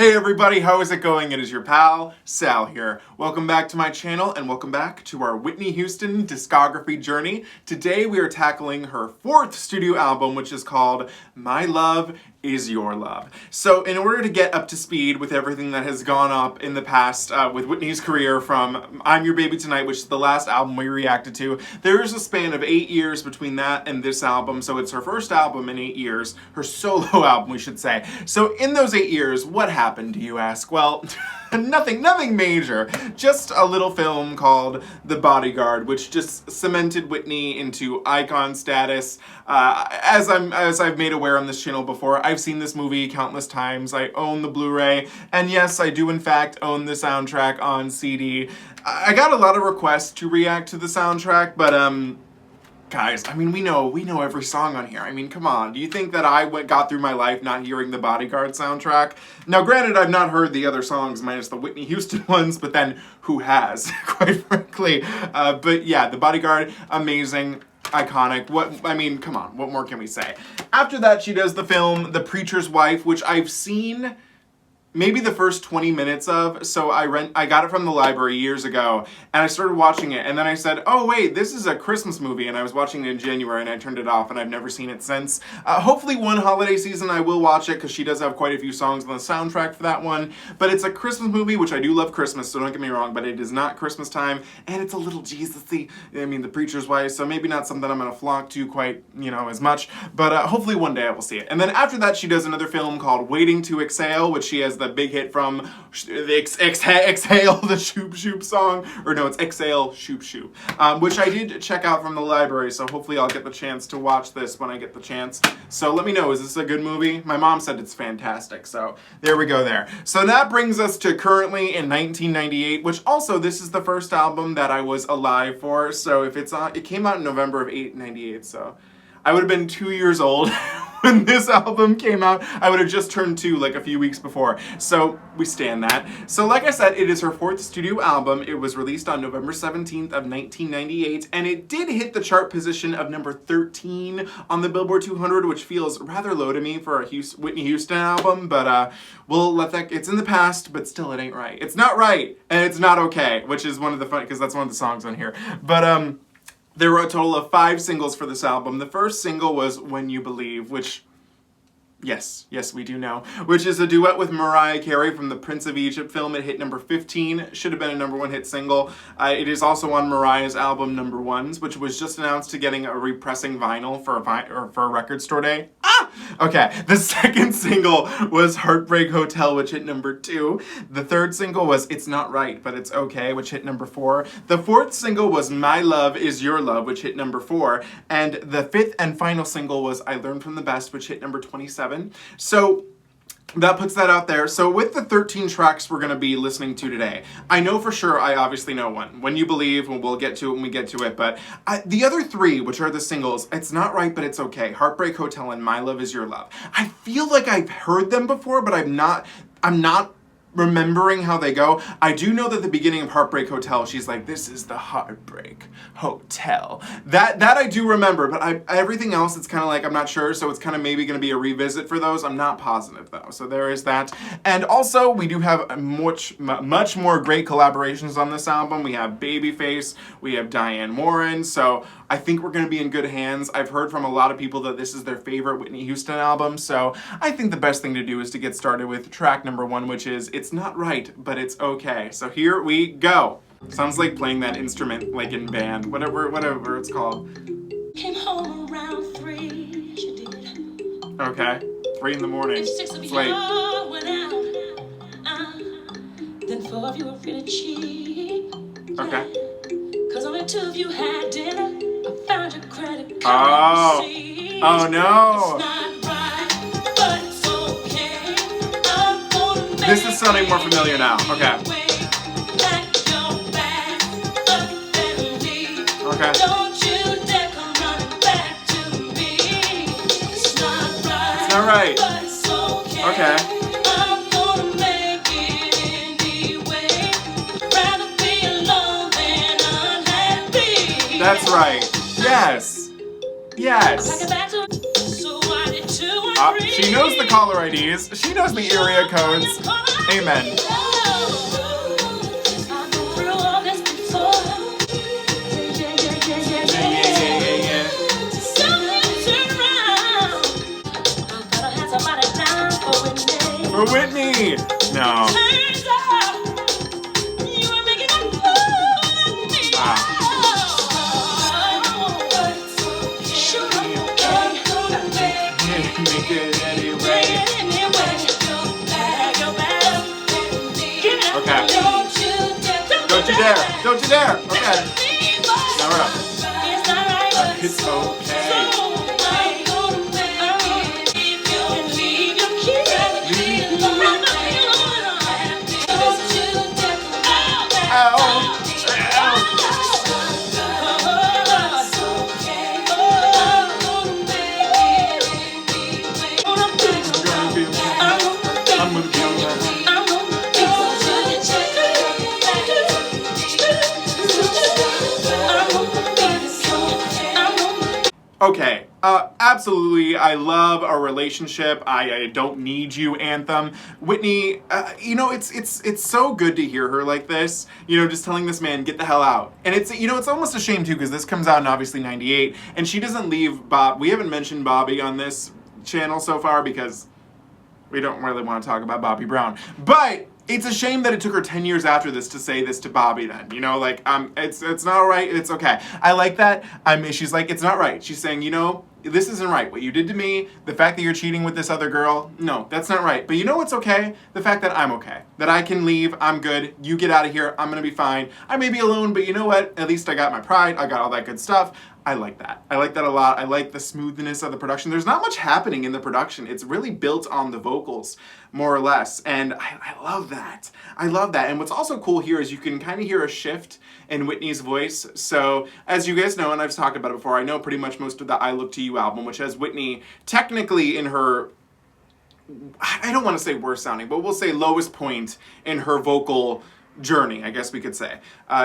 Hey everybody, how is it going? It is your pal, Sal here. Welcome back to my channel and welcome back to our Whitney Houston discography journey. Today we are tackling her 4th studio album, which is called My Love Is Your Love. So in order to get up to speed with everything that has gone up in the past with Whitney's career from I'm Your Baby Tonight, which is the last album we reacted to, there is a span of 8 years between that and this album, so it's her first album in 8 years, her solo album we should say. So in those 8 years, what happened, do you ask? Well, nothing major. Just a little film called The Bodyguard, which just cemented Whitney into icon status. As I've made aware on this channel before, I've seen this movie countless times. I own the Blu-ray, and yes, I do in fact own the soundtrack on CD. I got a lot of requests to react to the soundtrack, but guys, I mean, we know every song on here. I mean, come on. Do you think that I got through my life not hearing the Bodyguard soundtrack? Now, granted, I've not heard the other songs minus the Whitney Houston ones, but then who has, quite frankly? But yeah, the Bodyguard, amazing. Iconic. I mean, come on, what more can we say? After that, she does the film The Preacher's Wife, which I've seen maybe the first 20 minutes of, so I got it from the library years ago, and I started watching it, and then I said, oh wait, this is a Christmas movie, and I was watching it in January, and I turned it off, and I've never seen it since. Hopefully one holiday season I will watch it, because she does have quite a few songs on the soundtrack for that one, but it's a Christmas movie, which I do love Christmas, so don't get me wrong, but it is not Christmas time, and it's a little Jesus-y, I mean, The Preacher's Wife, so maybe not something I'm going to flock to quite, as much, but hopefully one day I will see it. And then after that, she does another film called Waiting to Exhale, which she has the big hit from the Exhale, the Shoop Shoop song, or no, it's Exhale, Shoop Shoop, which I did check out from the library, so hopefully I'll get the chance to watch this when I get the chance. So let me know, is this a good movie? My mom said it's fantastic, so there we go there. So that brings us to currently in 1998, which also this is the first album that I was alive for, so if it's on, it came out in November of 98, so I would have been 2 years old when this album came out. I would have just turned 2 like a few weeks before. So we stand that. So like I said, it is her 4th studio album. It was released on November 17th of 1998, and it did hit the chart position of number 13 on the Billboard 200, which feels rather low to me for a Whitney Houston album, but we'll let that, it's in the past, but still it ain't right. It's not right, and it's not okay, which is one of the fun, because that's one of the songs on here. But there were a total of 5 singles for this album. The first single was When You Believe, which, yes, we do know, which is a duet with Mariah Carey from the Prince of Egypt film. It hit number 15, should have been a number 1 hit single. It is also on Mariah's album Number Ones, which was just announced to getting a repressing vinyl for a record store day. Okay, the second single was Heartbreak Hotel, which hit number 2. The third single was It's Not Right, But It's Okay, which hit number 4. The fourth single was My Love Is Your Love, which hit number 4. And the fifth and final single was I Learned From the Best, which hit number 27. So that puts that out there. So with the 13 tracks we're going to be listening to today, I know for sure, I obviously know one. When You Believe, and we'll get to it when we get to it, but the other 3, which are the singles, It's Not Right, But It's Okay, Heartbreak Hotel, and My Love Is Your Love. I feel like I've heard them before, but I'm not remembering how they go. I do know that the beginning of Heartbreak Hotel, she's like, this is the Heartbreak Hotel. That I do remember, but everything else, it's kind of like, I'm not sure, so it's kind of maybe going to be a revisit for those. I'm not positive, though, so there is that. And also, we do have much more great collaborations on this album. We have Babyface, we have Diane Warren, so I think we're going to be in good hands. I've heard from a lot of people that this is their favorite Whitney Houston album, so I think the best thing to do is to get started with track number 1, which is It's Not Right, But It's Okay. So here we go. Sounds like playing that instrument like in band, whatever it's called. Came home around 3, she did. Okay, 3 in the morning. If 6 of you Wait. went out, then 4 of you were really cheap. Okay. Cause only 2 of you had dinner. I found your credit card. Oh no. It's not right, but it's okay. I'm gonna make This is sounding more familiar now. Okay. Okay. Don't you dare come running back to me. It's not right. It's not right. But it's okay. Okay. I'm gonna make it anyway. Rather be alone than unhappy. That's right. Yes. Yes. Pack it back to so I did too. She knows the caller IDs. She knows the area codes. Amen. For Whitney! No. Make it anyway. Okay. Don't you dare! Don't you dare! Okay. Now we're up. It's okay. Okay, absolutely, I love our relationship, I don't need you anthem. Whitney, you know, it's so good to hear her like this, you know, just telling this man, get the hell out. And it's, you know, it's almost a shame too, because this comes out in obviously 98, and she doesn't leave Bob. We haven't mentioned Bobby on this channel so far because we don't really want to talk about Bobby Brown. But it's a shame that it took her 10 years after this to say this to Bobby then, you know, like, it's not all right, it's okay. I like that. She's like, it's not right. She's saying, you know, this isn't right. What you did to me, the fact that you're cheating with this other girl, no, that's not right. But you know what's okay? The fact that I'm okay. That I can leave, I'm good, you get out of here, I'm gonna be fine. I may be alone, but you know what? At least I got my pride, I got all that good stuff. I like that. I like that a lot. I like the smoothness of the production. There's not much happening in the production. It's really built on the vocals, more or less. And I love that. I love that. And what's also cool here is you can kind of hear a shift in Whitney's voice. So as you guys know, and I've talked about it before, I know pretty much most of the I Look to You album, which has Whitney technically in her, I don't want to say worst sounding, but we'll say lowest point in her vocal journey, I guess we could say,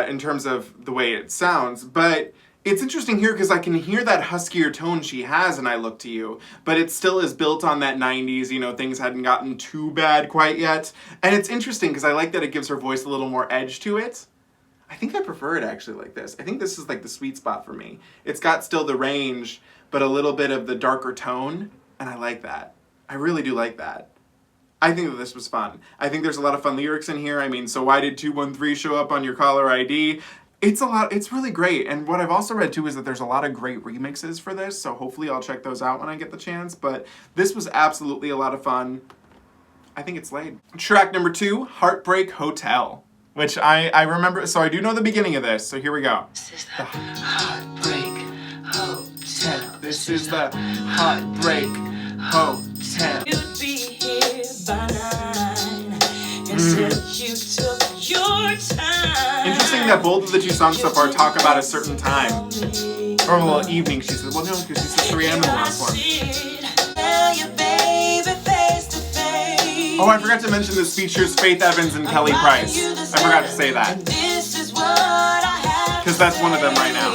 in terms of the way it sounds. But it's interesting here because I can hear that huskier tone she has in I Look to You, but it still is built on that 90s, you know, things hadn't gotten too bad quite yet. And it's interesting because I like that it gives her voice a little more edge to it. I think I prefer it actually like this. I think this is like the sweet spot for me. It's got still the range, but a little bit of the darker tone, and I like that. I really do like that. I think that this was fun. I think there's a lot of fun lyrics in here. I mean, so why did 213 show up on your caller ID? It's a lot, it's really great. And what I've also read too is that there's a lot of great remixes for this, so hopefully I'll check those out when I get the chance. But this was absolutely a lot of fun. I think it's laid. Track number 2, Heartbreak Hotel, which I remember, so I do know the beginning of this, so here we go. This is the Heartbreak Hotel. This is the Heartbreak Hotel. You'd be here by 9. Instead you took your time. Interesting that both of the two songs so far talk about a certain time. Or a little evening, she said. Well, no, because she said 3 a.m. in the last one. Oh, I forgot to mention this features Faith Evans and Kelly Price. I forgot to say that. Because that's one of them right now.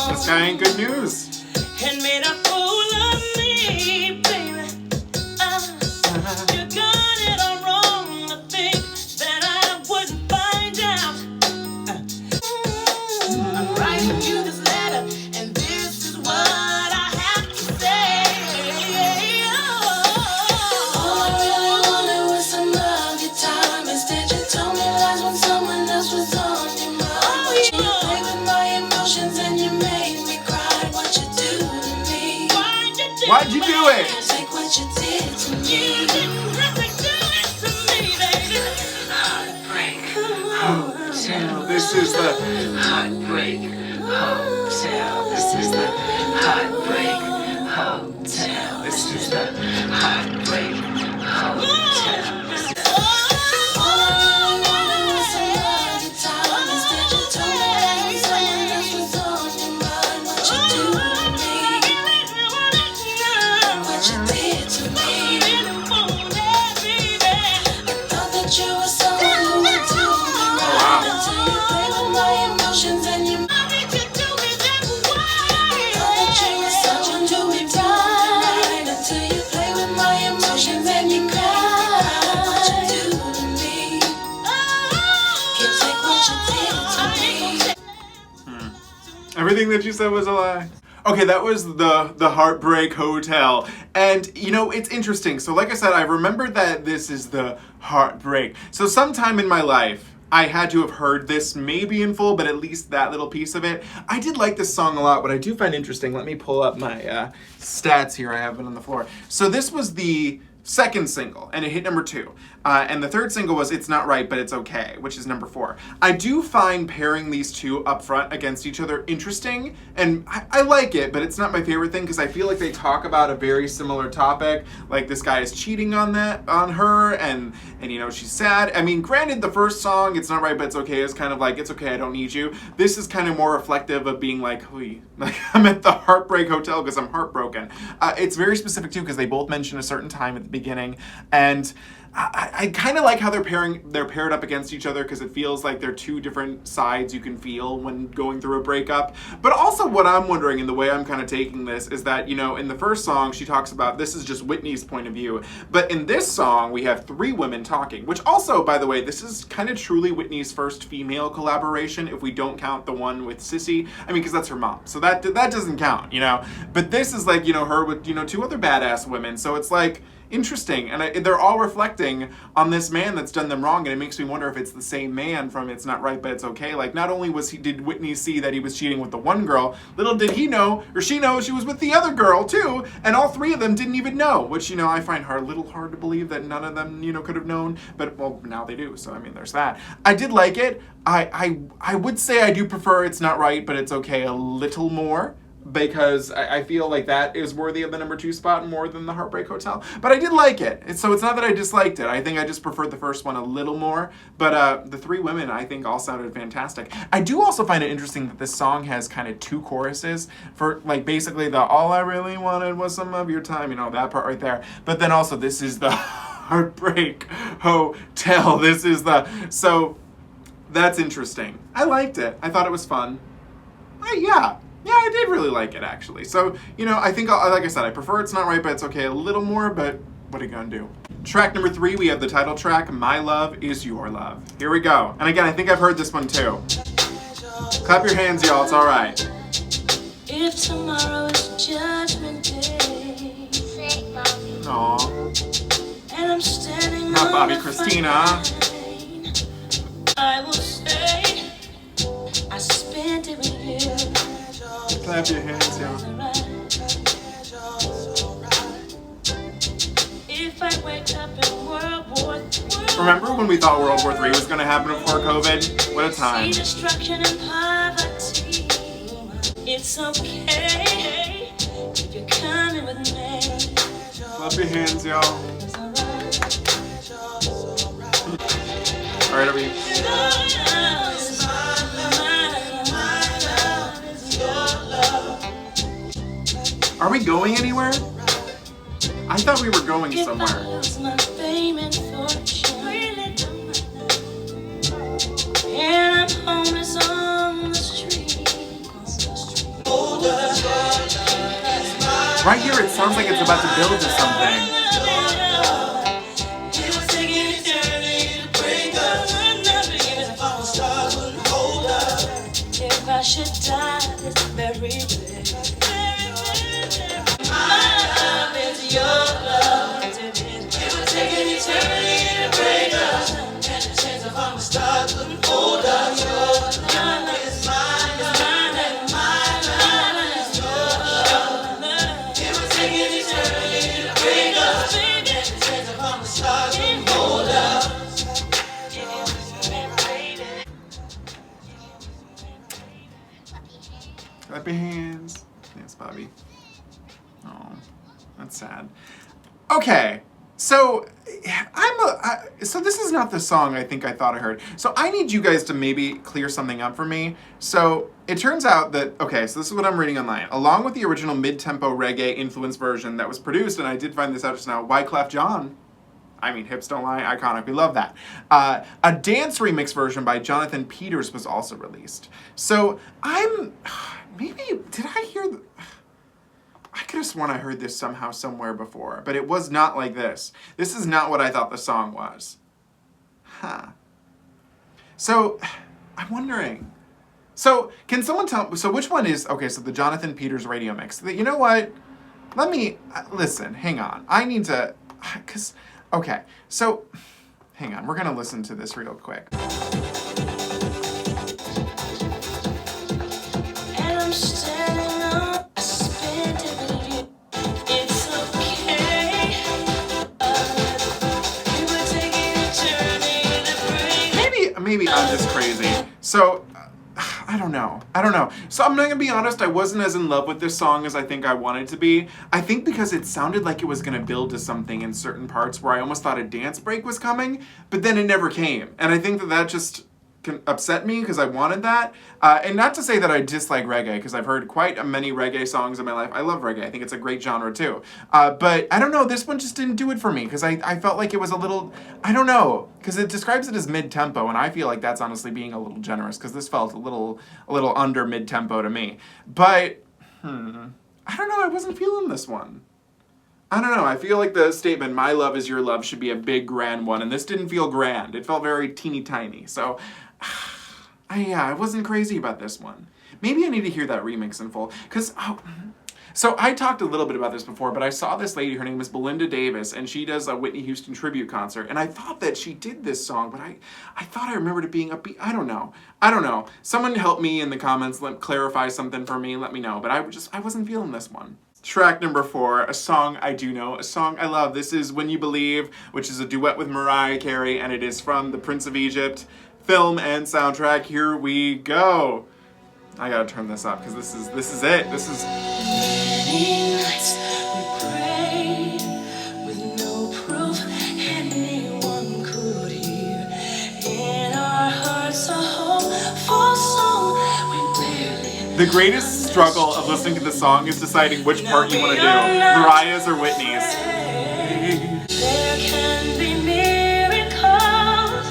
This guy ain't good news. And made a fool of me, baby. You got it all wrong to think that I wouldn't find out. I'm writing you this letter, and this is what I have to say. All I really wanted was some of your time. Instead, you told me lies when someone else was on your mind. You played with my emotions and you made me cry. What you do to me? Why'd you do it? Take what you did to me. You didn't have to do it to me, baby. Heartbreak Hotel. This is the Heartbreak Hotel. This is the Heartbreak Hotel. This is the Heartbreak Hotel. All I really wanted was some of your time. Instead, you told me that someone else was on your mind. What you do to me? What you did to me? Everything that you said was a lie. Okay, that was the Heartbreak Hotel. And, you know, it's interesting. So like I said, I remembered that this is the Heartbreak. So sometime in my life, I had to have heard this maybe in full, but at least that little piece of it. I did like this song a lot. What I do find interesting, let me pull up my stats here. I have it on the floor. So this was the second single, and it hit number 2. And the third single was It's Not Right, But It's Okay, which is number 4. I do find pairing these two up front against each other interesting, and I like it, but it's not my favorite thing because I feel like they talk about a very similar topic. Like this guy is cheating on her, and you know, she's sad. I mean, granted, the first song, It's Not Right, But It's Okay, is kind of like, it's okay, I don't need you. This is kind of more reflective of being like, I'm at the Heartbreak Hotel because I'm heartbroken. It's very specific too because they both mention a certain time at the beginning, and I kind of like how they're paired up against each other because it feels like they're two different sides you can feel when going through a breakup. But also what I'm wondering, and the way I'm kind of taking this, is that, you know, in the first song she talks about this is just Whitney's point of view, but in this song we have 3 women talking, which also, by the way, this is kind of truly Whitney's first female collaboration if we don't count the one with Sissy. I mean, because that's her mom, so that doesn't count, you know. But this is like, you know, her with, you know, 2 other badass women, so it's like interesting, and they're all reflecting on this man that's done them wrong, and it makes me wonder if it's the same man from It's Not Right But It's Okay. Like, not only did Whitney see that he was cheating with the one girl, little did he know, or she know, she was with the other girl too, and all 3 of them didn't even know, which, you know, I find a little hard to believe that none of them, you know, could have known, but, well, now they do, so I mean, there's that. I did like it. I would say I do prefer It's Not Right But It's Okay a little more, because I feel like that is worthy of the number 2 spot more than the Heartbreak Hotel. But I did like it. So it's not that I disliked it. I think I just preferred the first one a little more. But the 3 women, I think, all sounded fantastic. I do also find it interesting that this song has kind of 2 choruses for, like, basically the all I really wanted was some of your time, you know, that part right there. But then also this is the Heartbreak Hotel. This is so that's interesting. I liked it. I thought it was fun. Yeah, I did really like it, actually. So, you know, I think, like I said, I prefer It's Not Right But It's Okay a little more, but what are you gonna do? Track number 3, we have the title track, My Love Is Your Love. Here we go. And again, I think I've heard this one too. Clap your hands, y'all, it's all right. If tomorrow is Judgment Day, Aww. and I'm standing Not on Bobby, the Christina. front line, I will say I spent it with you. Clap your hands, y'all. If I wake up in World War III, Remember when we thought World War III was going to happen before COVID? What a time. see destruction and poverty. It's okay if you're coming with me. Clap your hands, y'all. It's alright. All right, are we? Are we going anywhere? I thought we were going If I somewhere. lose my fame and fortune, and I'm homeless on the street. Right here, it sounds like it's about to build to something. If I should die this very day, my love is your love. It would take an eternity to break us, and a chance of all the stars couldn't hold us. Your love is mine, and my love is yours. It would take an eternity to break us, and a chance of all the stars couldn't hold us. Clap your hands. Yes, Bobby. Oh, that's sad. Okay, so so this is not the song I think I thought I heard. So I need you guys to maybe clear something up for me. So it turns out that, okay, so this is what I'm reading online. Along with the original mid-tempo reggae influenced version that was produced, and I did find this out just now, Wyclef Jean. I mean, hips don't lie, iconic, we love that. A dance remix version by Jonathan Peters was also released. So maybe, did I hear, I could have sworn I heard this somehow somewhere before, but it was not like this. This is not what I thought the song was. Huh. So, I'm wondering, So, can someone tell, so which one is, okay, so the Jonathan Peters radio mix. You know what? Let me, listen, hang on. I need to, because, okay, so, hang on. We're going to listen to this real quick. And I'm standing on a spent every. It's okay. You were taking a journey to bring. Maybe I'm just crazy. So, I don't know. So I'm not gonna be honest, I wasn't as in love with this song as I think I wanted to be. I think because it sounded like it was gonna build to something in certain parts where I almost thought a dance break was coming, but then it never came. And I think that just can upset me because I wanted that. And not to say that I dislike reggae, because I've heard quite many reggae songs in my life. I love reggae. I think it's a great genre too. But I don't know, this one just didn't do it for me because I felt like it was a little, I don't know, because it describes it as mid-tempo, and I feel like that's honestly being a little generous because this felt a little under mid-tempo to me. But, I don't know, I wasn't feeling this one. I don't know, I feel like the statement, my love is your love, should be a big, grand one, and this didn't feel grand. It felt very teeny tiny, so I wasn't crazy about this one. Maybe I need to hear that remix in full, because, so I talked a little bit about this before, but I saw this lady, her name is Belinda Davis, and she does a Whitney Houston tribute concert, and I thought that she did this song, but I thought I remembered it being upbeat. I don't know. Someone help me in the comments, clarify something for me, let me know, but I wasn't feeling this one. Track number 4, a song I do know, a song I love. This is When You Believe, which is a duet with Mariah Carey, and it is from The Prince of Egypt film and soundtrack. Here we go. I gotta turn this up because this is it. This is. Many nights we prayed with no proof anyone could hear. In our hearts a hopeful song we barely. The greatest struggle of listening to the song is deciding which part you want to do, Mariah's or Whitney's. There can be miracles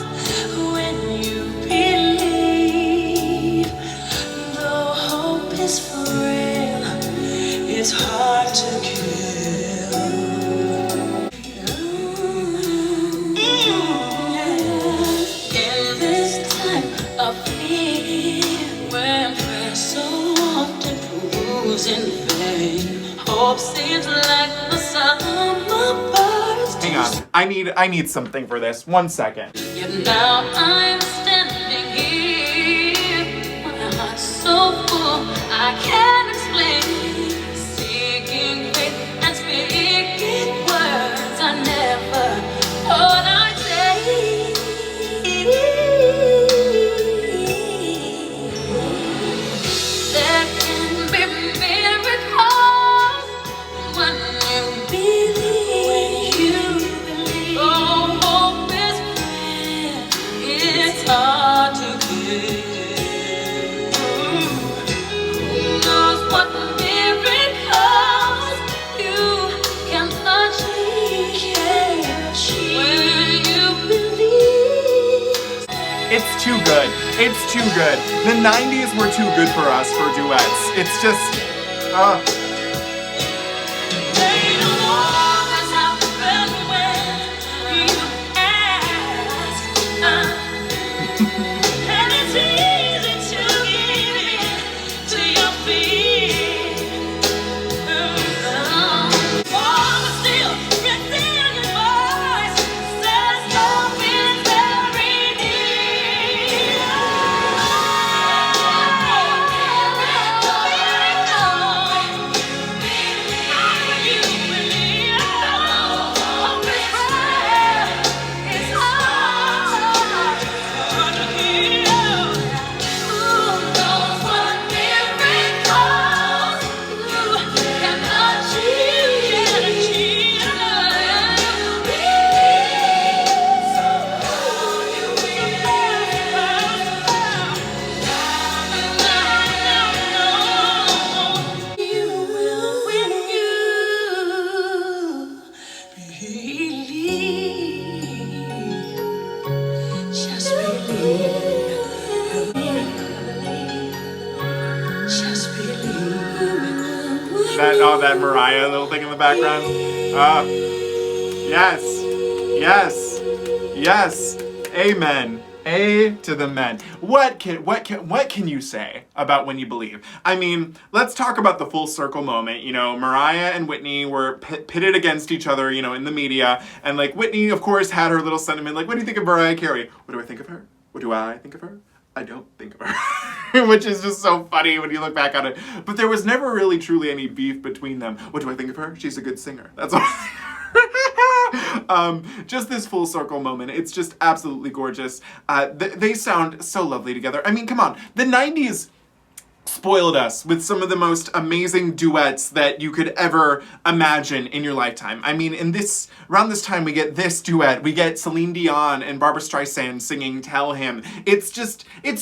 when you believe. Though hope is frail, it's hard to kill. In this time of fear, when prayer so often proves in vain, hope seems like the summer birds. Hang on, I need something for this. 1 second. Yet now I'm standing here, my heart's so full I can't explain. Seeking faith and speaking words I never thought I'd say. There can be miracles when you believe. Oh, hope is free. It's hard to give. Who knows what miracles you can achieve when you believe. It's too good. It's too good. The 90s were too good for us for duets. It's just, They don't always happen when you ask. And it's easy to give in to your fear. While still within your voice says hope is very near. Just believe. that Mariah little thing in the background. Yes. Amen. A to the men. What can you say about When You Believe? I mean, let's talk about the full circle moment. You know, Mariah and Whitney were pitted against each other, you know, in the media. And like Whitney, of course, had her little sentiment like, what do you think of Mariah Carey? What do I think of her? What do I think of her? I don't think of her. Which is just so funny when you look back on it. But there was never really truly any beef between them. What do I think of her? She's a good singer. That's all. Just this full circle moment. It's just absolutely gorgeous. They sound so lovely together. I mean, come on. The 90s spoiled us with some of the most amazing duets that you could ever imagine in your lifetime. I mean, around this time we get this duet. We get Celine Dion and Barbra Streisand singing Tell Him. It's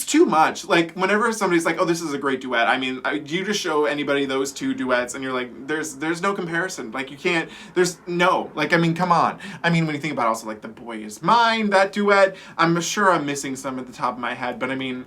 too much. Like, whenever somebody's like, oh, this is a great duet, I mean, you just show anybody those two duets and you're like, there's no comparison. Like, you can't, like, I mean, come on. I mean, when you think about also, like, The Boy Is Mine, that duet, I'm sure I'm missing some at the top of my head, but I mean,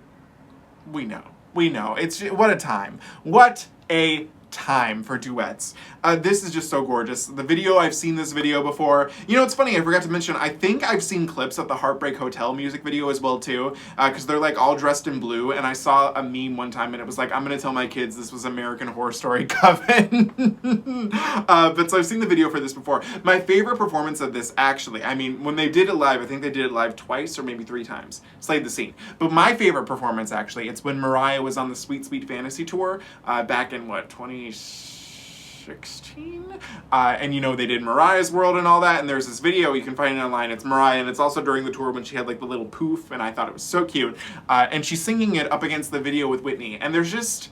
we know. It's what a time. What a time for duets. This is just so gorgeous. The video, I've seen this video before. You know, it's funny, I forgot to mention, I think I've seen clips of the Heartbreak Hotel music video as well too, because they're like all dressed in blue, and I saw a meme one time and it was like, I'm gonna tell my kids this was American Horror Story Coven. But so I've seen the video for this before. My favorite performance of this, actually, I mean, when they did it live, I think they did it live twice or maybe 3 times, Slayed the Scene. But my favorite performance, actually, it's when Mariah was on the Sweet Sweet Fantasy Tour, back in what, 2016? And you know, they did Mariah's World and all that, and there's this video, you can find it online, it's Mariah, and it's also during the tour when she had like the little poof, and I thought it was so cute. And she's singing it up against the video with Whitney, and there's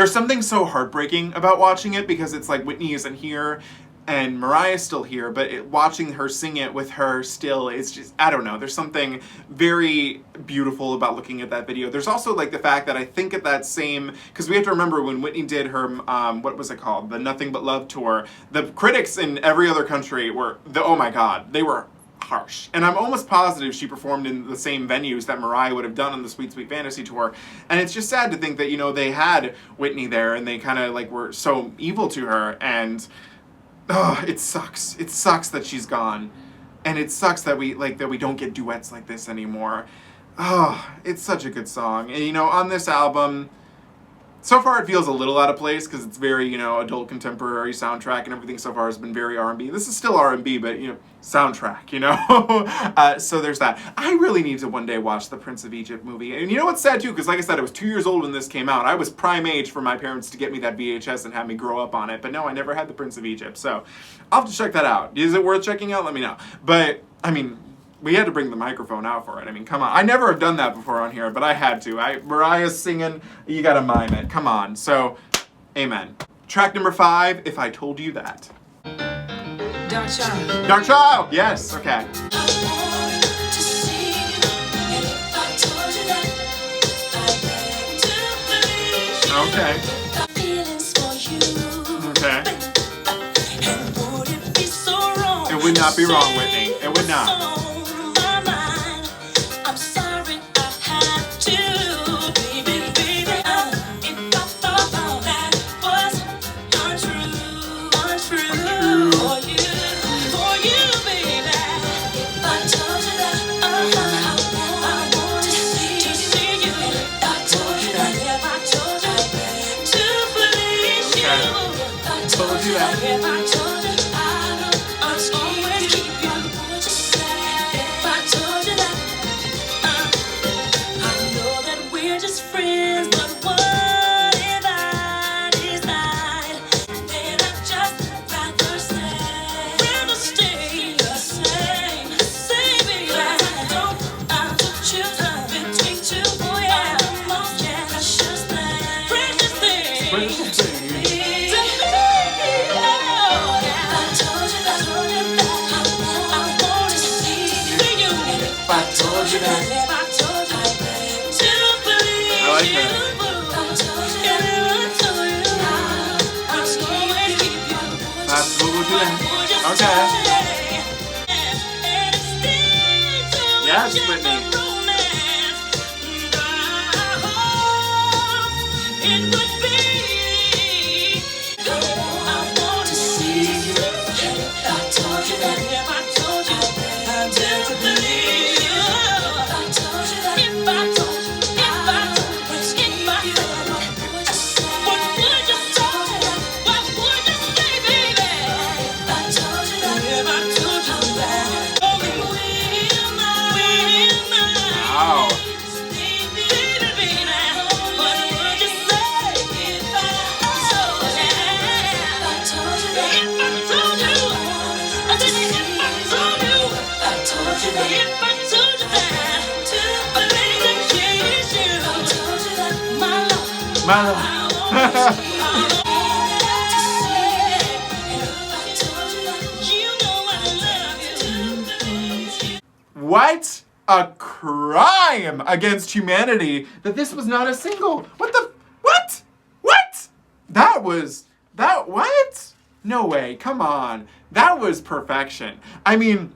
something so heartbreaking about watching it, because it's like Whitney isn't here, and Mariah's still here, but watching her sing it with her still, it's just, I don't know, there's something very beautiful about looking at that video. There's also like the fact that I think at that same, because we have to remember when Whitney did her, what was it called? The Nothing But Love tour, the critics in every other country were, oh my God, they were harsh. And I'm almost positive she performed in the same venues that Mariah would have done on the Sweet Sweet Fantasy tour. And it's just sad to think that, you know, they had Whitney there and they kind of like were so evil to her, and oh, it sucks. It sucks that she's gone. And it sucks that we don't get duets like this anymore. Oh, it's such a good song. And you know, on this album, so far it feels a little out of place because it's very, you know, adult contemporary soundtrack, and everything so far has been very R&B. This is still R&B, but, you know, soundtrack, you know? So there's that. I really need to one day watch the Prince of Egypt movie. And you know what's sad too? Because like I said, I was 2 years old when this came out. I was prime age for my parents to get me that VHS and have me grow up on it. But no, I never had the Prince of Egypt. So I'll have to check that out. Is it worth checking out? Let me know. But, I mean, we had to bring the microphone out for it. I mean, come on. I never have done that before on here, but I had to. Mariah's singing, you gotta mime it. Come on. So, amen. Track number 5, If I Told You That. Dark Child. Dark Child! Yes, okay. Okay. Okay. It would not be wrong, Whitney. It would not. Yes, Whitney. My love. What a crime against humanity that this was not a single. What the? What? What? What? No way. Come on. That was perfection. I mean,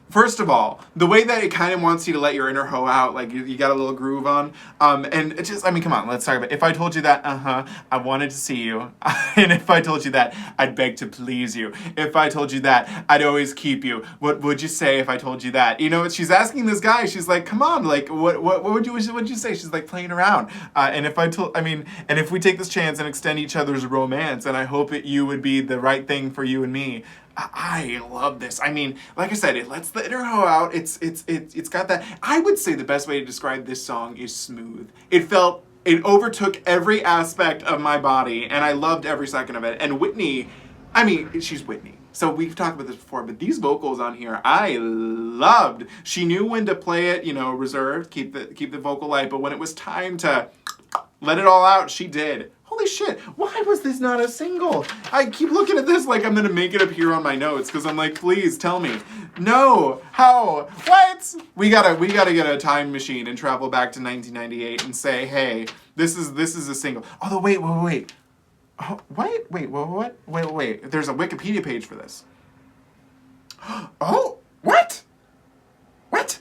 first of all, the way that it kind of wants you to let your inner hoe out, like you got a little groove on, and it just, I mean, come on, let's talk about it. If I told you that, I wanted to see you, and if I told you that, I'd beg to please you. If I told you that, I'd always keep you. What would you say if I told you that? You know, she's asking this guy, she's like, come on, like, what would you say? She's like playing around, and if we take this chance and extend each other's romance, and I hope that you would be the right thing for you and me. I love this. I mean, like I said, it lets the inner hoe out. It's got that. I would say the best way to describe this song is smooth. It overtook every aspect of my body, and I loved every second of it. And Whitney, I mean, she's Whitney. So we've talked about this before, but these vocals on here, I loved. She knew when to play it, reserved, keep the vocal light, but when it was time to let it all out, she did. Holy shit, why was this not a single? I keep looking at this like I'm gonna make it appear on my notes because I'm like, please tell me. No, how? What? We gotta get a time machine and travel back to 1998 and say, hey, this is a single. Although wait. Oh, wait. There's a Wikipedia page for this. Oh, what? What?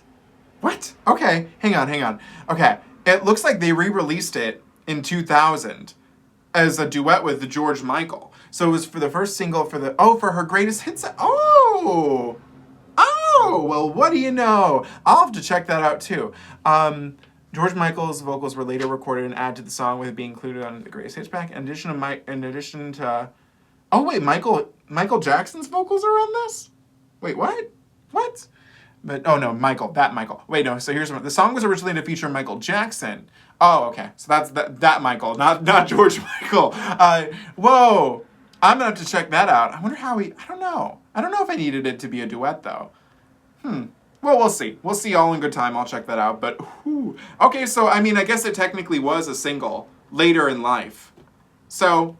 Okay, hang on. Okay, it looks like they re-released it in 2000. As a duet with George Michael. So it was for the first single for her greatest hits. Oh, well, what do you know? I'll have to check that out too. George Michael's vocals were later recorded and added to the song with it being included on the greatest hits pack. In addition to, oh wait, Michael Jackson's vocals are on this? Wait, what? But, oh no, Michael. Wait, no, so here's one. The song was originally to feature Michael Jackson. Oh, okay. So that's that Michael, not George Michael. Whoa. I'm gonna have to check that out. I wonder how I don't know. I don't know if I needed it to be a duet though. Well, we'll see. We'll see all in good time. I'll check that out. But, okay, so, I mean, I guess it technically was a single later in life. So,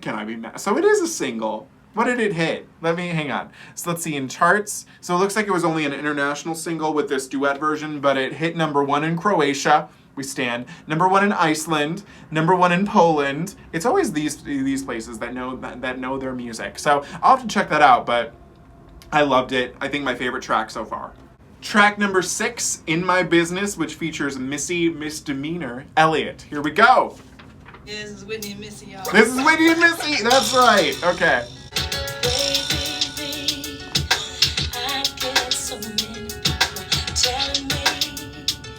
can I be mad? So it is a single. What did it hit? Hang on. So let's see, in charts. So it looks like it was only an international single with this duet version, but it hit #1 in Croatia. We stand. #1 in Iceland. #1 in Poland. It's always these places that know their music. So I'll have to check that out, but I loved it. I think my favorite track so far. Track number 6, In My Business, which features Misdemeanor, Elliot. Here we go. Yeah, this is Whitney and Missy, y'all. This is Whitney and Missy. That's right. Okay.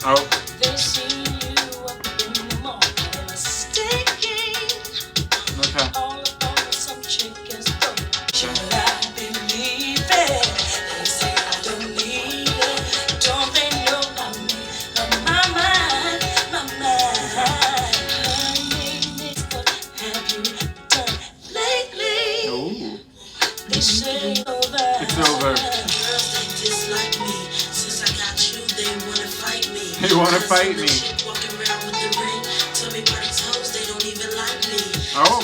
Oh. They wanna fight me. Oh,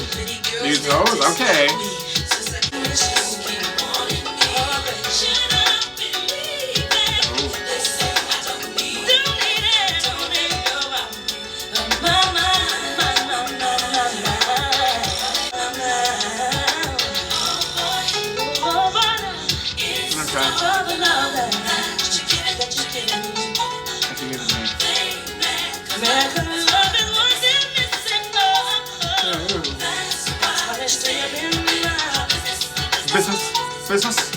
these hoes? Okay. Business.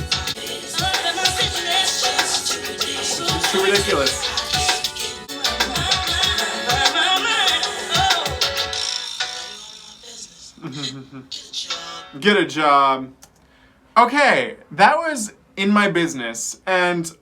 It's too ridiculous. Get a job. Okay, that was In My Business, and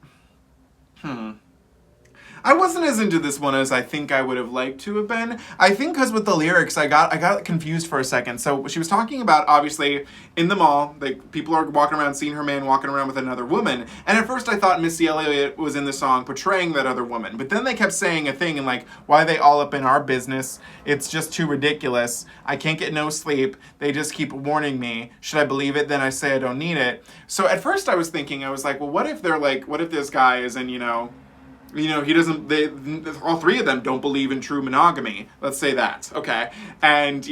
I wasn't as into this one as I think I would have liked to have been. I think because with the lyrics, I got confused for a second. So she was talking about, obviously, in the mall, like, people are walking around seeing her man walking around with another woman. And at first I thought Missy Elliott was in the song portraying that other woman. But then they kept saying a thing and like, why are they all up in our business? It's just too ridiculous. I can't get no sleep. They just keep warning me. Should I believe it? Then I say I don't need it. So at first I was thinking, I was like, well, what if they're like, what if this guy is in, he doesn't, all three of them don't believe in true monogamy. Let's say that, okay? And,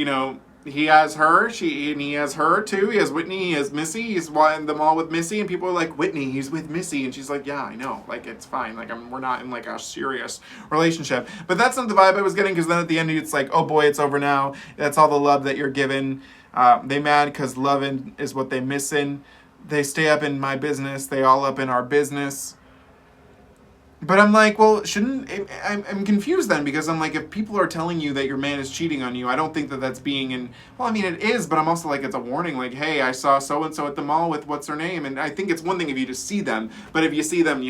he has her, and he has her too. He has Whitney, he has Missy. He's in the mall with Missy, and people are like, Whitney, he's with Missy. And she's like, yeah, I know. Like, it's fine. Like, we're not in, like, a serious relationship. But that's not the vibe I was getting, because then at the end, it's like, oh boy, it's over now. That's all the love that you're given. They mad because loving is what they missing. They stay up in my business. They all up in our business. But I'm like, well, I'm confused then, because I'm like, if people are telling you that your man is cheating on you, I don't think that that's being it is, but I'm also like, it's a warning, like, hey, I saw so-and-so at the mall with what's her name, and I think it's one thing if you just see them, but if you see them,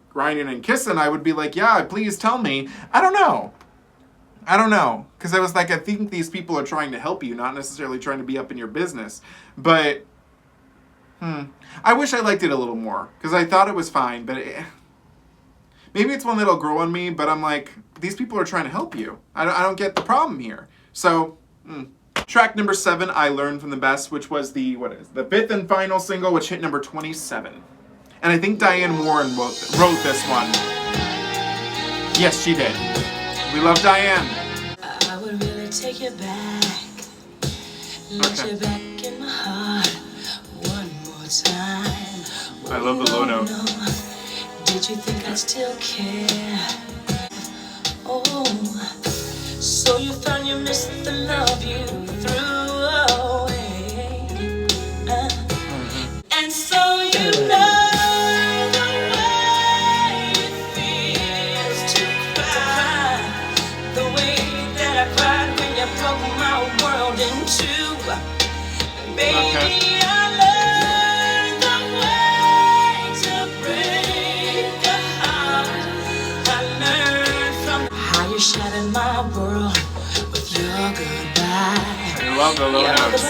grinding and kissing, I would be like, yeah, please tell me. I don't know, because I was like, I think these people are trying to help you, not necessarily trying to be up in your business, but, I wish I liked it a little more, because I thought it was fine, but maybe it's one that'll grow on me, but I'm like, these people are trying to help you. I don't get the problem here. So, track number 7, I Learned from the Best, which was the 5th and final single, which hit number 27. And I think Diane Warren wrote this one. Yes, she did. We love Diane. I would really take you back, let you back in my heart one more time. I love the low note. Did you think I'd still care? Oh, so you found you missed the love you threw away. And so you know the way it feels to cry, the way that I cried when you broke my world in two. Baby, shattered my world with your goodbye. I love the low notes.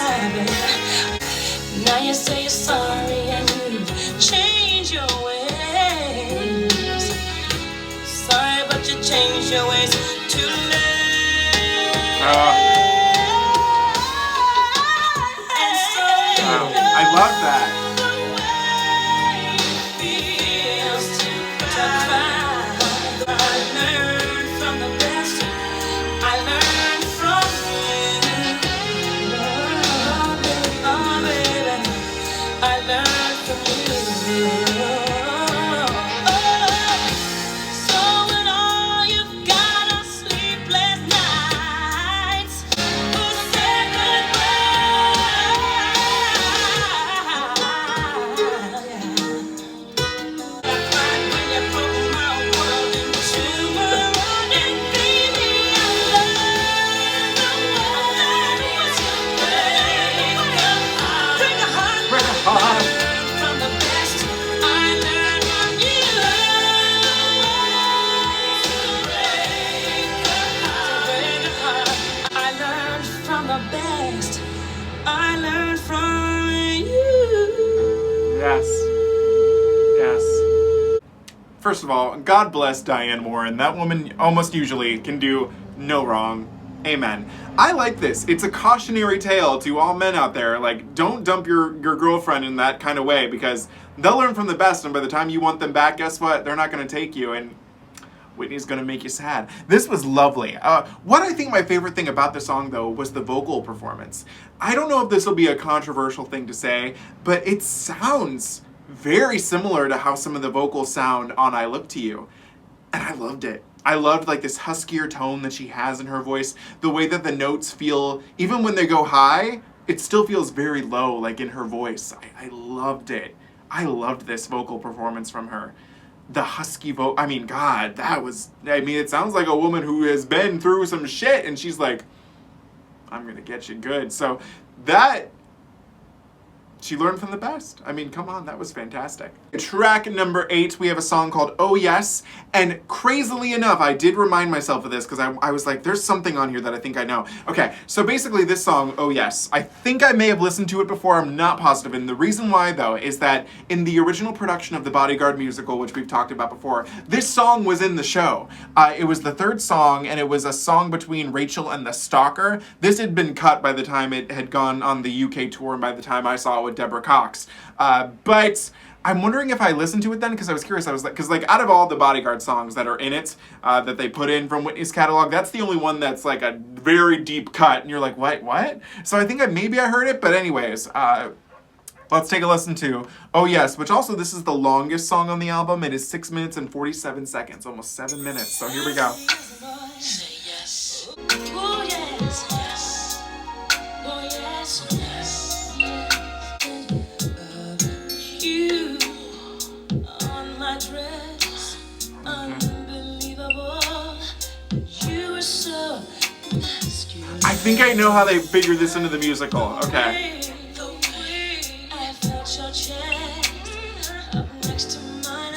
Now you say you're sorry and you change your ways. Sorry, but you changed your ways too late. I love that. First of all, God bless Diane Warren. That woman almost usually can do no wrong. Amen. I like this. It's a cautionary tale to all men out there. Like, don't dump your girlfriend in that kind of way, because they'll learn from the best, and by the time you want them back, guess what? They're not going to take you, and Whitney's going to make you sad. This was lovely. What I think my favorite thing about the song, though, was the vocal performance. I don't know if this will be a controversial thing to say, but it sounds very similar to how some of the vocals sound on I Look to You. And I loved it. I loved like this huskier tone that she has in her voice. The way that the notes feel, even when they go high, it still feels very low, like in her voice. I loved it. I loved this vocal performance from her. The husky vote, God, it sounds like a woman who has been through some shit, and she's like, I'm gonna get you good. So that she learned from the best. I mean, come on, that was fantastic. Track number 8, we have a song called Oh Yes, and crazily enough, I did remind myself of this because I was like, there's something on here that I think I know. Okay, so basically this song, Oh Yes, I think I may have listened to it before, I'm not positive, and the reason why though is that in the original production of the Bodyguard musical, which we've talked about before, this song was in the show. It was the 3rd song, and it was a song between Rachel and the Stalker. This had been cut by the time it had gone on the UK tour and by the time I saw it with Deborah Cox. But I'm wondering if I listened to it then, because I was curious. I was like, because like out of all the Bodyguard songs that are in it, that they put in from Whitney's catalog, that's the only one that's like a very deep cut, and you're like, what? So I think maybe I heard it, but anyways, let's take a listen to Oh Yes, which also this is the longest song on the album. It is 6 minutes and 47 seconds, almost 7 minutes. So here we go. Say yes. Oh yes, yes. Oh yes, yes. You on my dress, unbelievable. You were so masculine. I think I know how they figured this into the musical. Okay. I felt your chest up next to mine.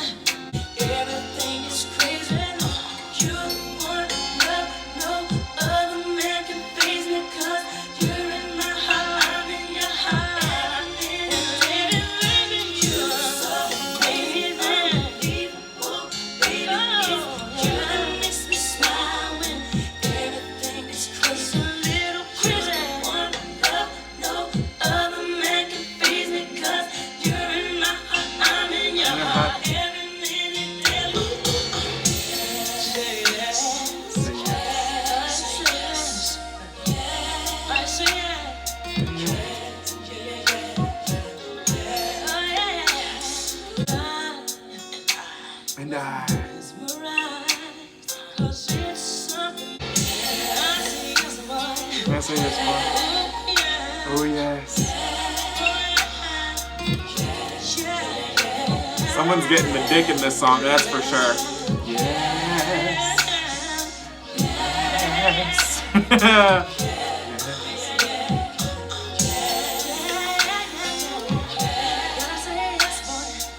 Everything is crazy. You're the one love, no other man can face me, 'cause you're in my heart, I'm in your heart. And baby, you're so amazing. Baby, you done makes me smile when everything is crazy. Little crazy. One love, no other man can face me, 'cause you're in my heart, I'm in your heart. Every minute, every say yes. Say yes. I say yes. Yes. Oh yes. And I. Mesmerized, 'cause it's something. I say yes, boy. Can I say this one? Oh yes. Someone's getting the dick in this song, that's for sure. Yes. Yes.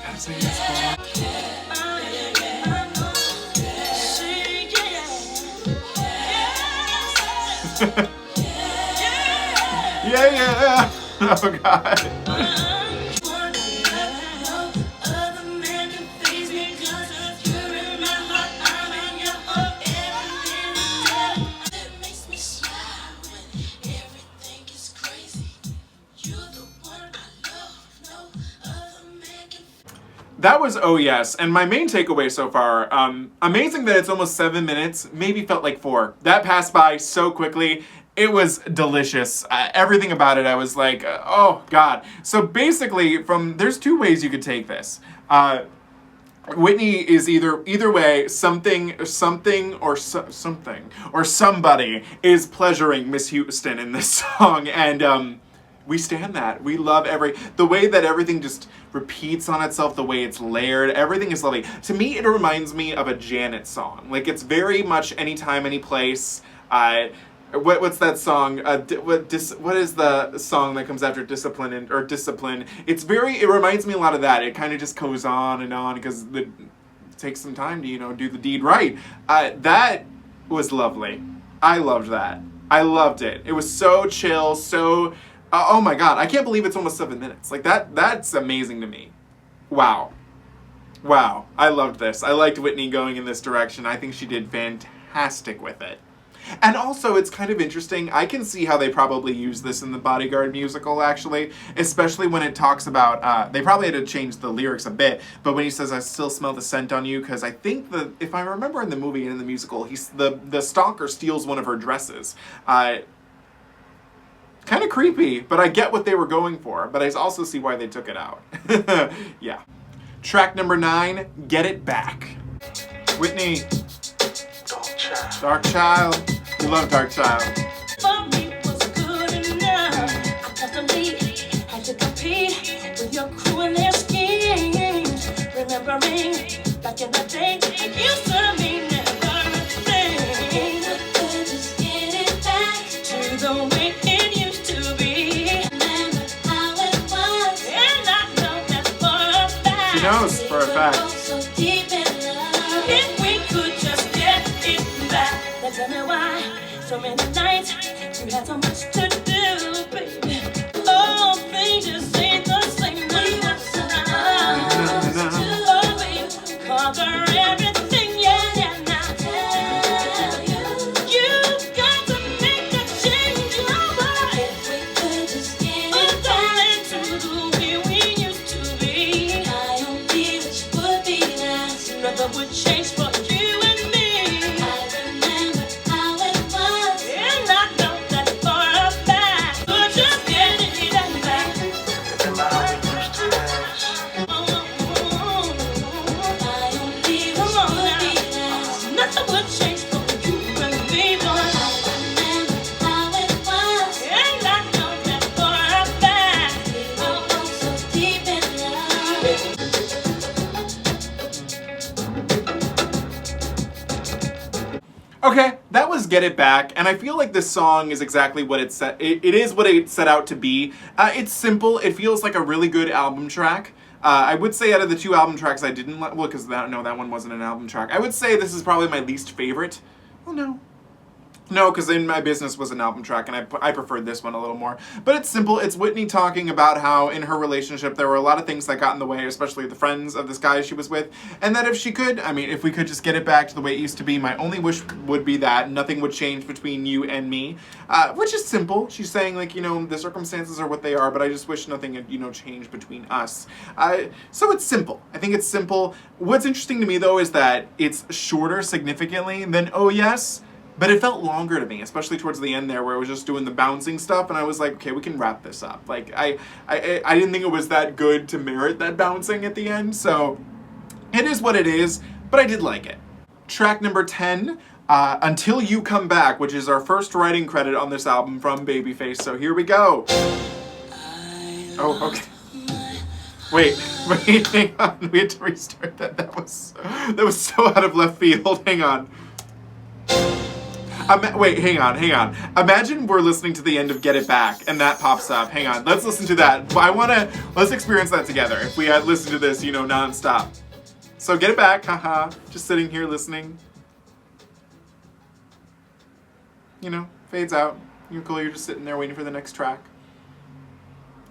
Gotta say yes, boy. Yeah. Oh God. That was Oh Yes, and my main takeaway so far, amazing that it's almost 7 minutes, maybe felt like 4. That passed by so quickly. It was delicious. Everything about it, I was like, oh God. So basically, there's 2 ways you could take this. Whitney is either way, something or somebody is pleasuring Miss Houston in this song, and we stand that. We love the way that everything just repeats on itself, the way it's layered, everything is lovely. To me, it reminds me of a Janet song. Like, it's very much anytime, any place. What's that song? What is the song that comes after Discipline or Discipline? It reminds me a lot of that. It kind of just goes on and on because it takes some time to, do the deed right. That was lovely. I loved that. I loved it. It was so chill, so... oh my God, I can't believe it's almost 7 minutes. Like, that's amazing to me. Wow. I loved this. I liked Whitney going in this direction. I think she did fantastic with it. And also, it's kind of interesting. I can see how they probably use this in the Bodyguard musical, actually, especially when it talks about, they probably had to change the lyrics a bit, but when he says, I still smell the scent on you, because I think if I remember in the movie and in the musical, the stalker steals one of her dresses. Kind of creepy, but I get what they were going for, but I also see why they took it out. Yeah. Track number 9, Get It Back. Whitney. Dark Child. We love Dark Child. For me was good enough. I constantly had to compete with your crew and their schemes. Remembering back in the day, it used to mean everything. Just get it back to the way it used to be. Remember how it was back. So deep in love. If we could just get it back. Now tell me why so many nights you had so much to do, baby. Oh, things just ain't the same. Conquer everything, yeah, yeah, now tell you, you've got to make a change, your life. If we could just get it back to the way we used to be, I don't feel it would be last. Nothing would change for you and me. I remember how it was, and I know that for a fact. But just get it back. Nothing would change for you and me, boy. I remember how it was, and I know that for a fact. We were both so deep in love. Okay, that was Get It Back, and I feel like this song is exactly what it is what it set out to be. It's simple. It feels like a really good album track. I would say out of the two album tracks I didn't like, well, because that one wasn't an album track. I would say this is probably my least favorite. Well, no, because In My Business was an album track, and I preferred this one a little more. But it's simple. It's Whitney talking about how in her relationship there were a lot of things that got in the way, especially the friends of this guy she was with, and that if we could just get it back to the way it used to be, my only wish would be that nothing would change between you and me, which is simple. She's saying, like, the circumstances are what they are, but I just wish nothing had, changed between us. So it's simple. I think it's simple. What's interesting to me, though, is that it's shorter significantly than Oh Yes, but it felt longer to me, especially towards the end there, where it was just doing the bouncing stuff, and I was like, okay, we can wrap this up. Like, I didn't think it was that good to merit that bouncing at the end, so it is what it is, but I did like it. Track number 10, Until You Come Back, which is our first writing credit on this album from Babyface, so here we go. Oh, okay. Wait, hang on, we had to restart that. That was so out of left field, hang on. Wait, hang on. Imagine we're listening to the end of Get It Back, and that pops up. Hang on, let's listen to that. Let's experience that together. If we had listened to this, non-stop. So Get It Back, haha, just sitting here listening. Fades out. You're cool, you're just sitting there waiting for the next track.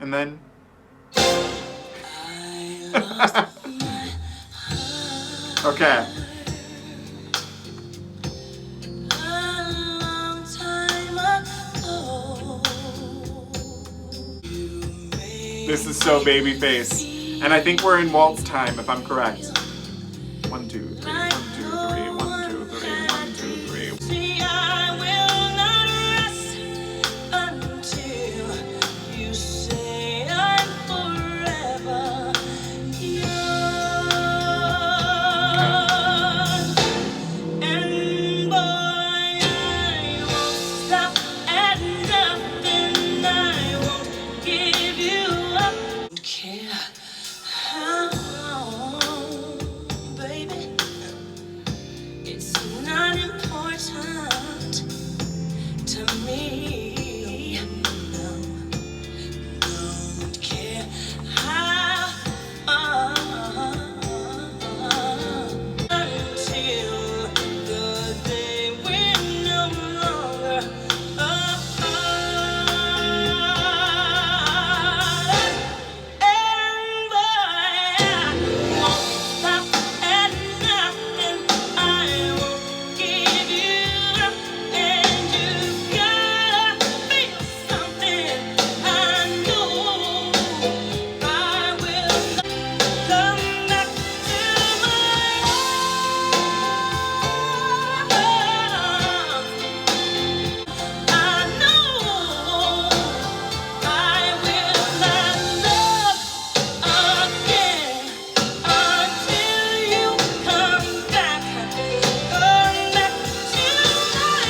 And then... Okay. This is so Babyface. And I think we're in waltz time, if I'm correct. 1, 2, 3, 1, 2, 3, 1, 2, 3, 1, 2, 3. See, I will not rest until you say I'm forever yours. And boy, I won't stop at nothing. I won't give you up. Don't care how long, baby. It's not important to me. No, don't care how until the day we're no longer apart. And boy, I won't stop at nothing. I won't give you up, and you gotta feel something. I know I will not come back to my arms. I know I will not love again until you come back to my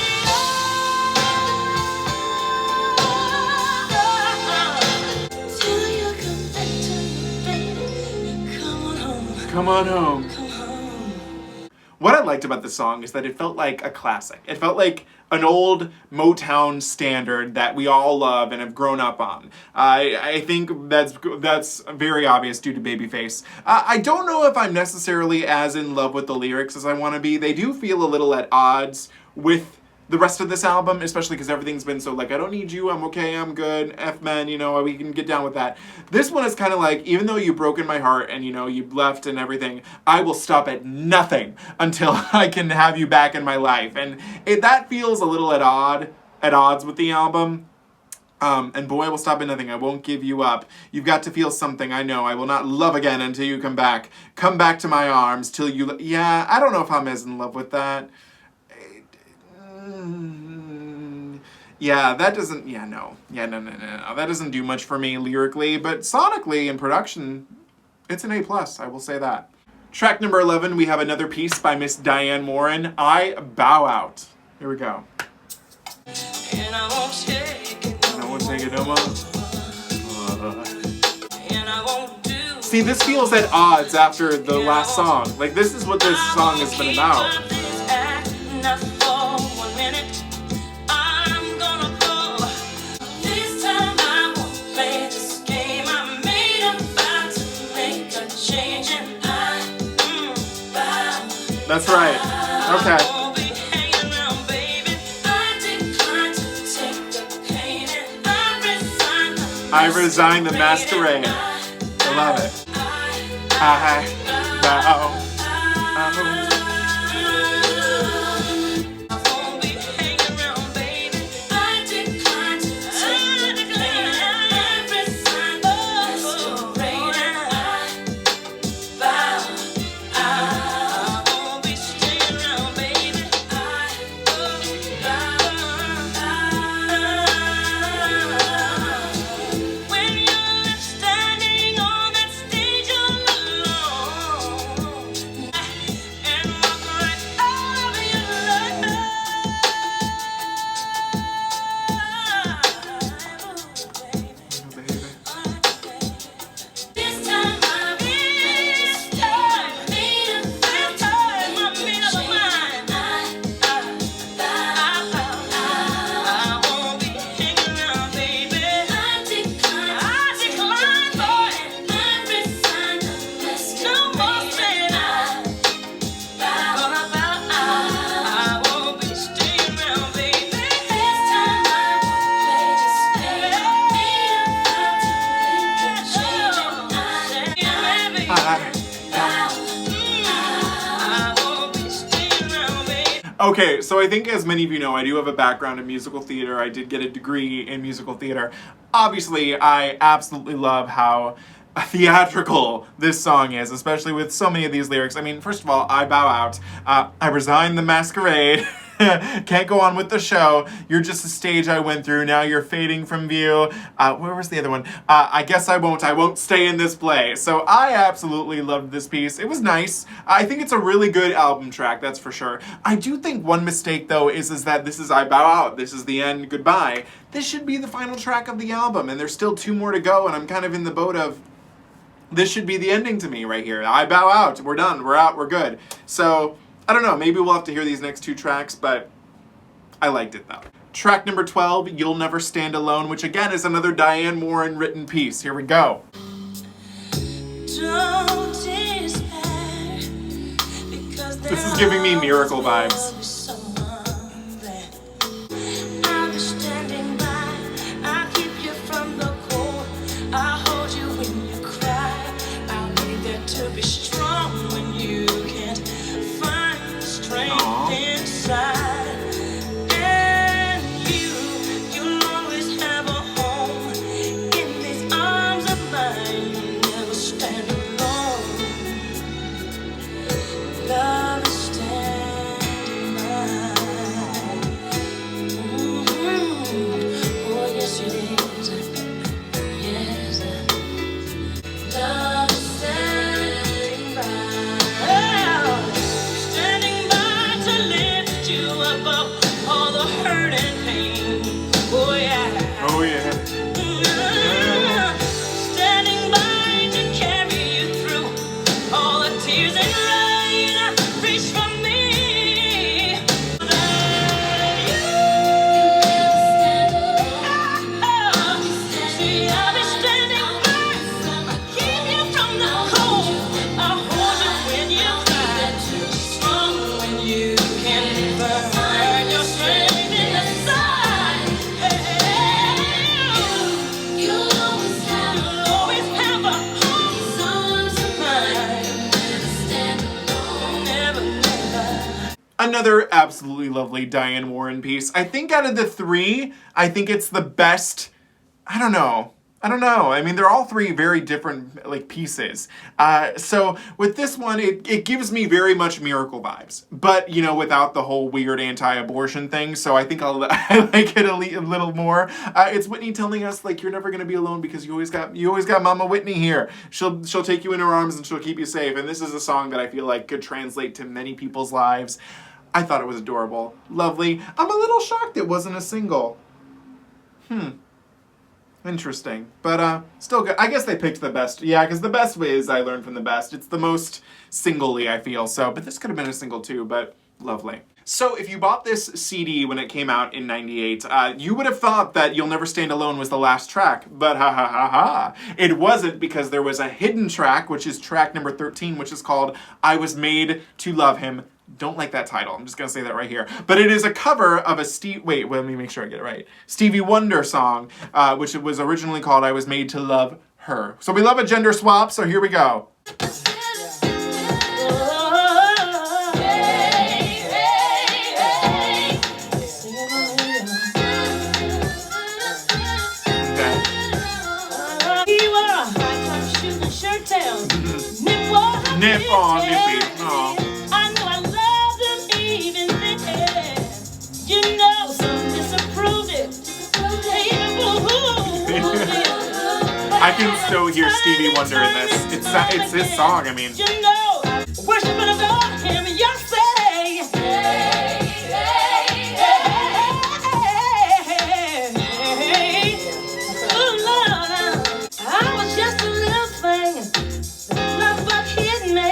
arms. Till you come back to me, baby. Come on home. Come on home. Come home. what I liked about the song is that it felt like a classic. It felt like an old Motown standard that we all love and have grown up on. I think that's very obvious due to Babyface. I don't know if I'm necessarily as in love with the lyrics as I want to be. They do feel a little at odds with the rest of this album, especially because everything's been so like, I don't need you, I'm okay, I'm good, F-men, you know, we can get down with that. This one is kind of like, even though you've broken my heart and, you know, you've left and everything, I will stop at nothing until I can have you back in my life. And that feels a little at odds with the album. And boy, I will stop at nothing. I won't give you up. You've got to feel something. I know. I will not love again until you come back. Come back to my arms till you... Yeah, I don't know if I'm as in love with that. Yeah, that doesn't... Yeah, no. Yeah, no. That doesn't do much for me lyrically, but sonically in production, it's an A+, I will say that. Track number 11, we have another piece by Miss Diane Warren, I Bow Out. Here we go. And I won't take it no more. I won't take it no more. And I won't do. See, this feels at odds after the last song. Like, this is what this song has been about. Not for 1 minute. I'm gonna go. This time I won't play this game. I made a vow to make a change, and I bow. That's right. Okay. I won't be hanging around, baby. I decline to take the pain, and I resign the masquerade. I love it. I bow out. Okay, so I think as many of you know, I do have a background in musical theater. I did get a degree in musical theater. Obviously, I absolutely love how theatrical this song is, especially with so many of these lyrics. I mean, first of all, I bow out. I resign the masquerade. Can't go on with the show. You're just a stage I went through. Now you're fading from view. Where was the other one? I guess I won't stay in this play. So I absolutely loved this piece. It was nice. I think it's a really good album track, that's for sure. I do think one mistake though is that this is I Bow Out. This is the end, goodbye. This should be the final track of the album, and there's still 2 more to go, and I'm kind of in the boat of this should be the ending to me right here. I bow out. We're done. We're out. We're good. So I don't know, maybe we'll have to hear these next 2 tracks, but I liked it though. Track number 12, You'll Never Stand Alone, which again is another Diane Warren written piece. Here we go. Don't despair, because This is giving me Miracle vibes. I'll be standing by. I'll keep you from the cold. I'll hold you when you cry. I'll be there to be strong when you can't find strength inside. And you'll always have a home in these arms of mine. You'll never stand alone. Love is standing by. Oh, yes it is. Yes. Love is standing by. Standing by to lift you above all the hurt and pain. Oh yeah. Oh yeah. Standing by to carry you through all the tears and rain. Reach for me Another absolutely lovely Diane Warren piece. I think out of the three, I think it's the best. I don't know. I mean, they're all three very different like pieces. So with this one, it gives me very much Miracle vibes, but you know, without the whole weird anti-abortion thing. So I think I like it a little more. It's Whitney telling us like you're never gonna be alone because you always got Mama Whitney here. She'll take you in her arms and she'll keep you safe. And this is a song that I feel like could translate to many people's lives. I thought it was adorable, lovely. I'm a little shocked it wasn't a single. Interesting, but still good. I guess they picked the best. Yeah, because the best way is I learned from the best. It's the most singly, I feel. So, but this could have been a single too, but lovely. So if you bought this CD when it came out in '98, you would have thought that You'll Never Stand Alone was the last track, but ha ha ha ha. It wasn't, because there was a hidden track, which is track number 13, which is called I Was Made to Love Him. Don't like that title. I'm just going to say that right here. But it is a cover of a let me make sure I get it right. Stevie Wonder song, which it was originally called I Was Made to Love Her. So we love a gender swap, so here we go. Nip on, nippy. Aww. I can still hear Stevie Wonder in this. It's his song, I mean. Worship and adore him, you say. Ooh, Lord, I was just a little thing. Love bug hit me.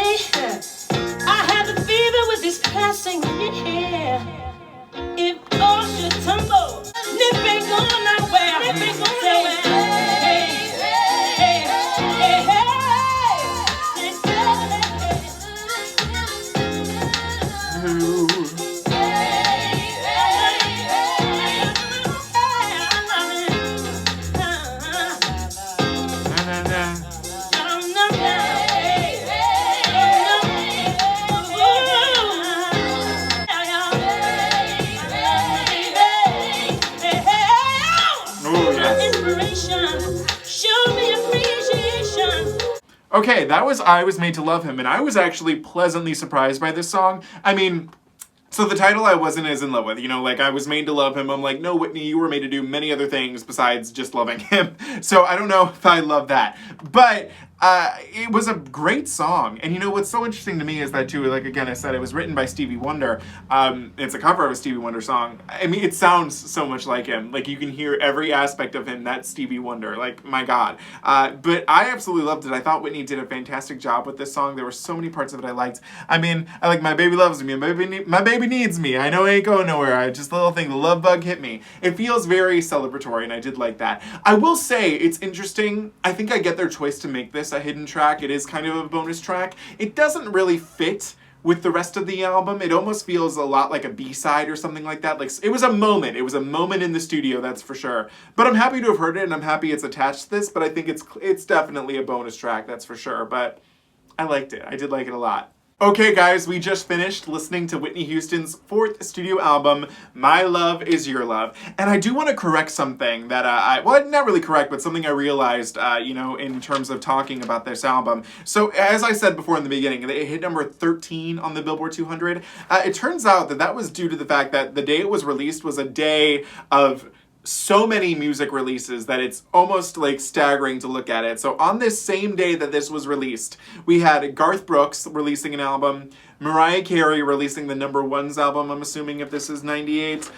I had the fever with this passing year. If all should tumble, Nip ain't going nowhere. Nip ain't going nowhere. Okay, that was I Was Made to Love Him, and I was actually pleasantly surprised by this song. I mean, so the title I wasn't as in love with, you know, like I was made to love him. I'm like, no, Whitney, you were made to do many other things besides just loving him. So I don't know if I love that. But it was a great song. And you know, what's so interesting to me is that too, like again, I said, it was written by Stevie Wonder. It's a cover of a Stevie Wonder song. I mean, it sounds so much like him. Like you can hear every aspect of him. That's Stevie Wonder. Like, my God. But I absolutely loved it. I thought Whitney did a fantastic job with this song. There were so many parts of it I liked. I mean, I like My Baby Loves Me. My baby needs me. I know I ain't going nowhere. Just a little thing. The love bug hit me. It feels very celebratory, and I did like that. I will say, it's interesting. I think I get their choice to make this a hidden track. It is kind of a bonus track. It doesn't really fit with the rest of the album. It almost feels a lot like a B-side or something like that. Like, it was a moment. It was a moment in the studio, that's for sure. But I'm happy to have heard it, and I'm happy it's attached to this, but I think it's definitely a bonus track, that's for sure. But I liked it. I did like it a lot. Okay guys, we just finished listening to Whitney Houston's 4th studio album, My Love Is Your Love. And I do want to correct something that well, not really correct, but something I realized, you know, in terms of talking about this album. So, as I said before in the beginning, it hit number 13 on the Billboard 200. It turns out that was due to the fact that the day it was released was a day of so many music releases that it's almost like staggering to look at it. So on this same day that this was released, we had Garth Brooks releasing an album, Mariah Carey releasing the number ones album, I'm assuming if this is 98,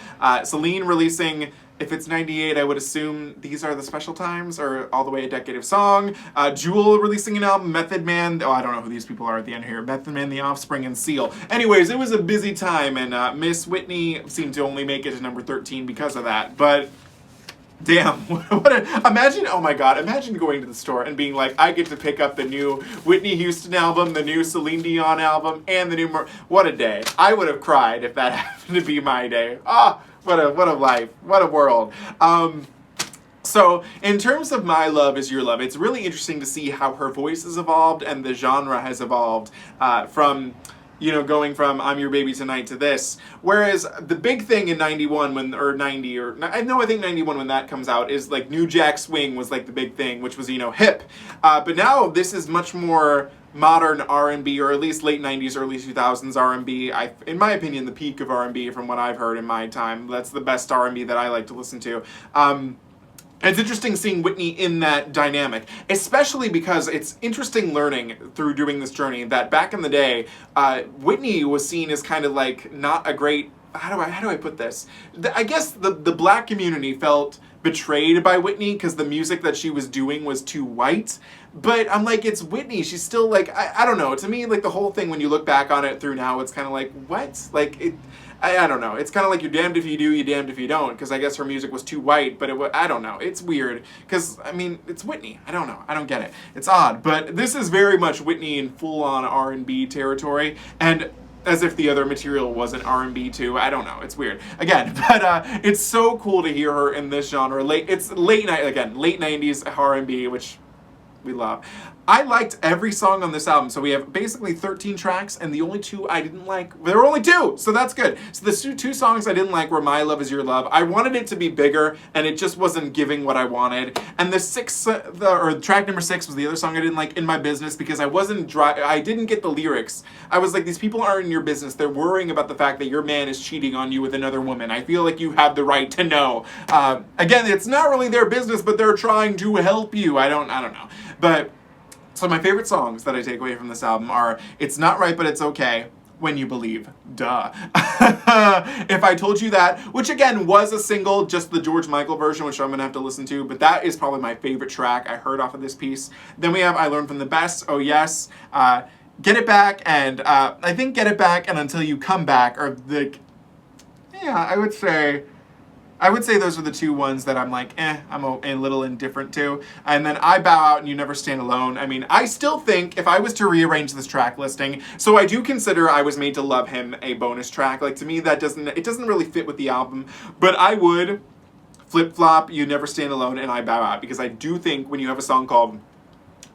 Celine releasing, if it's 98, I would assume These Are the Special Times, or All the Way a Decade of Song. Jewel releasing an album, Method Man, I don't know who these people are at the end here, Method Man, The Offspring, and Seal. Anyways, it was a busy time, and Miss Whitney seemed to only make it to number 13 because of that, but damn, imagine, oh my God, imagine going to the store and being like, I get to pick up the new Whitney Houston album, the new Celine Dion album, and the new, what a day. I would have cried if that happened to be my day. What a life, what a world. So, in terms of My Love Is Your Love, it's really interesting to see how her voice has evolved and the genre has evolved from you know, going from I'm Your Baby Tonight to this. Whereas the big thing in 91 when, or 90, or I think 91 when that comes out is like New Jack Swing was like the big thing, which was, you know, hip. But now this is much more modern R&B, or at least late 90s, early 2000s R&B. In my opinion, the peak of R&B from what I've heard in my time. That's the best R&B that I like to listen to. It's interesting seeing Whitney in that dynamic, especially because it's interesting learning through doing this journey that back in the day, Whitney was seen as kind of like not a great, how do I put this? I guess the black community felt betrayed by Whitney because the music that she was doing was too white. But I'm like, it's Whitney. She's still like, I don't know. To me, like the whole thing, when you look back on it through now, it's kind of like, what? Like, I don't know. It's kind of like you're damned if you do, you're damned if you don't. Because I guess her music was too white, but I don't know. It's weird. Because, I mean, it's Whitney. I don't know. I don't get it. It's odd. But this is very much Whitney in full-on R&B territory. And as if the other material wasn't R&B too. I don't know. It's weird. Again, but it's so cool to hear her in this genre. It's late 90s R&B, which we love. I liked every song on this album. So we have basically 13 tracks, and the only two I didn't like, there were only two, so that's good. So the two songs I didn't like were My Love Is Your Love. I wanted it to be bigger, and it just wasn't giving what I wanted. And track number 6 was the other song I didn't like, In My Business, because I didn't get the lyrics. I was like, these people aren't in your business. They're worrying about the fact that your man is cheating on you with another woman. I feel like you have the right to know. Again, it's not really their business, but they're trying to help you. I don't know. But so my favorite songs that I take away from this album are It's Not Right But It's Okay, When You Believe, duh. If I Told You That, which again was a single, just the George Michael version, which I'm going to have to listen to, but that is probably my favorite track I heard off of this piece. Then we have I Learned From the Best, Oh Yes, Get It Back, and I think Get It Back and Until You Come Back are the, yeah, I would say those are the two ones that I'm like, I'm a little indifferent to. And then I Bow Out and You Never Stand Alone. I mean, I still think if I was to rearrange this track listing, so I do consider I Was Made to Love Him a bonus track. Like, to me, it doesn't really fit with the album. But I would flip-flop You Never Stand Alone and I Bow Out, because I do think when you have a song called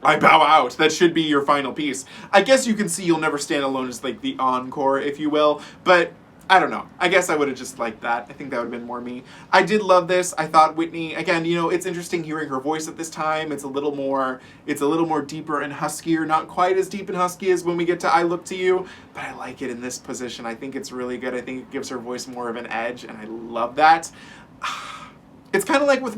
I Bow Out, that should be your final piece. I guess you can see You'll Never Stand Alone as like the encore, if you will. But I don't know. I guess I would have just liked that. I think that would have been more me. I did love this. I thought Whitney, again, you know, it's interesting hearing her voice at this time. It's a little more deeper and huskier. Not quite as deep and husky as when we get to I Look to You, but I like it in this position. I think it's really good. I think it gives her voice more of an edge, and I love that. It's kind of like with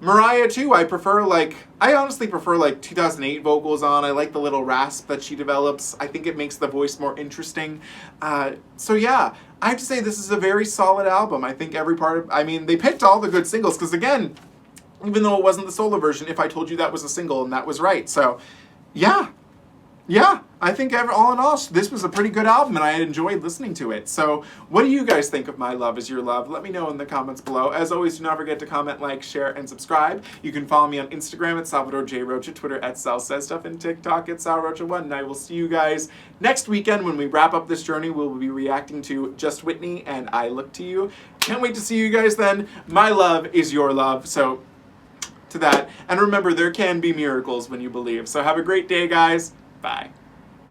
Mariah too. I honestly prefer like 2008 vocals on. I like the little rasp that she develops. I think it makes the voice more interesting. So yeah, I have to say this is a very solid album. I think they picked all the good singles, because again, even though it wasn't the solo version, If I Told You That was a single, and that was right. So yeah, I think all in all, this was a pretty good album, and I enjoyed listening to it. So what do you guys think of My Love Is Your Love? Let me know in the comments below. As always, do not forget to comment, like, share, and subscribe. You can follow me on Instagram at Salvador J. Rocha, Twitter at Sal Says Stuff, and TikTok at SalRocha1. And I will see you guys next weekend when we wrap up this journey. We'll be reacting to Just Whitney and I Look to You. Can't wait to see you guys then. My love is your love. So to that. And remember, there can be miracles when you believe. So have a great day, guys. Bye.